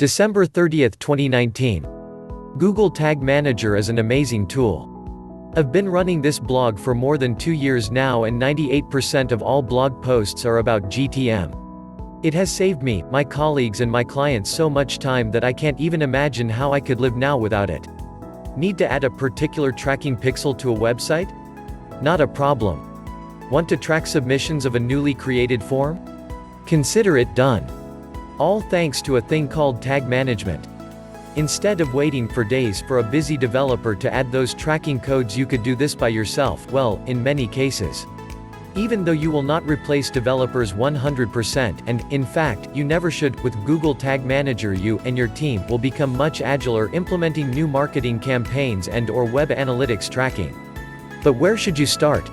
December 30, 2019. Google Tag Manager is an amazing tool. I've been running this blog for more than 2 years now and 98% of all blog posts are about GTM. It has saved me, my colleagues and my clients so much time that I can't even imagine how I could live now without it. Need to add a particular tracking pixel to a website? Not a problem. Want to track submissions of a newly created form? Consider it done. All thanks to a thing called tag management. Instead of waiting for days for a busy developer to add those tracking codes, you could do this by yourself, well, in many cases. Even though you will not replace developers 100%, and, in fact, you never should, with Google Tag Manager you and your team will become much agiler implementing new marketing campaigns and/or web analytics tracking. But where should you start?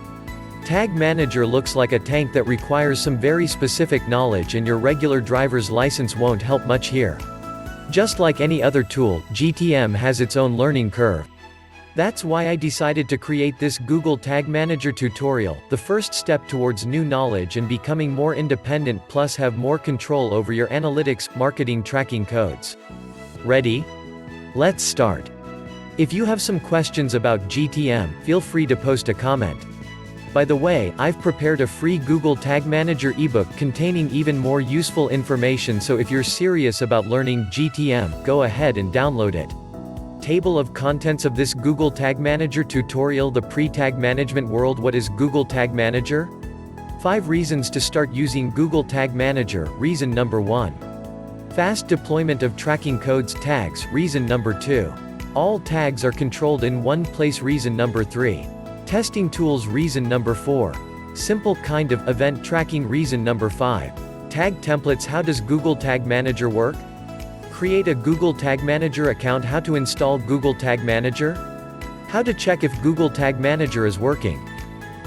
Tag Manager looks like a tank that requires some very specific knowledge, and your regular driver's license won't help much here. Just like any other tool, GTM has its own learning curve. That's why I decided to create this Google Tag Manager tutorial, the first step towards new knowledge and becoming more independent plus have more control over your analytics, marketing tracking codes. Ready? Let's start. If you have some questions about GTM, feel free to post a comment. By the way, I've prepared a free Google Tag Manager ebook containing even more useful information, so if you're serious about learning GTM, go ahead and download it. Table of contents of this Google Tag Manager tutorial. The pre-tag management world. What is Google Tag Manager? 5 reasons to start using Google Tag Manager. Reason number 1. Fast deployment of tracking codes tags. Reason number 2. All tags are controlled in one place. Reason number 3. Testing tools. Reason number 4. Simple kind of event tracking. Reason number 5. Tag templates. How does Google Tag Manager work? Create a Google Tag Manager account. How to install Google Tag Manager? How to check if Google Tag Manager is working?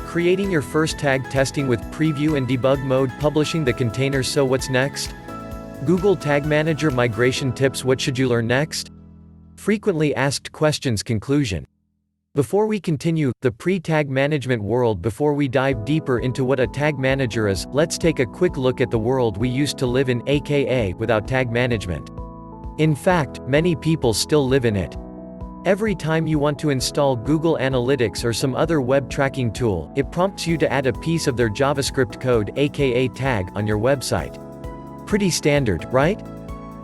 Creating your first tag. Testing with preview and debug mode. Publishing the container. So what's next? Google Tag Manager migration tips. What should you learn next? Frequently asked questions. Conclusion. Before we continue the pre-tag management world, before we dive deeper into what a tag manager is, let's take a quick look at the world we used to live in, aka without tag management. In fact, many people still live in it. Every time you want to install Google Analytics or some other web tracking tool, it prompts you to add a piece of their JavaScript code, aka tag, on your website. Pretty standard, right?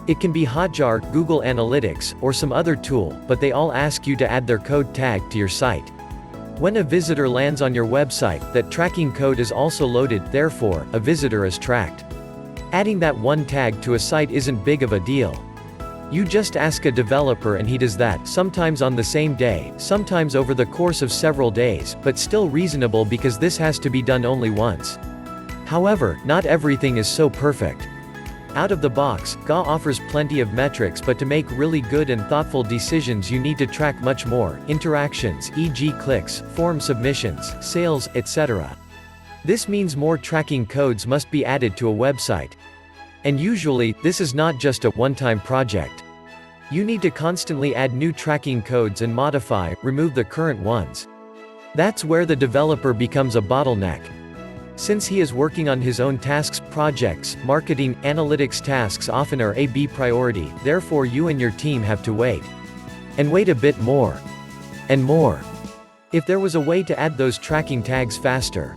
It can be Hotjar, Google Analytics, or some other tool, but they all ask you to add their code tag to your site. When a visitor lands on your website, that tracking code is also loaded, therefore, a visitor is tracked. Adding that one tag to a site isn't big of a deal. You just ask a developer and he does that, sometimes on the same day, sometimes over the course of several days, but still reasonable because this has to be done only once. However, not everything is so perfect. Out of the box, GA offers plenty of metrics, but to make really good and thoughtful decisions you need to track much more: interactions, e.g. clicks, form submissions, sales, etc. This means more tracking codes must be added to a website. And usually, this is not just a one-time project. You need to constantly add new tracking codes and modify, remove the current ones. That's where the developer becomes a bottleneck. Since he is working on his own tasks, projects, marketing, analytics tasks often are a B priority, therefore you and your team have to wait. And wait a bit more. And more. If there was a way to add those tracking tags faster,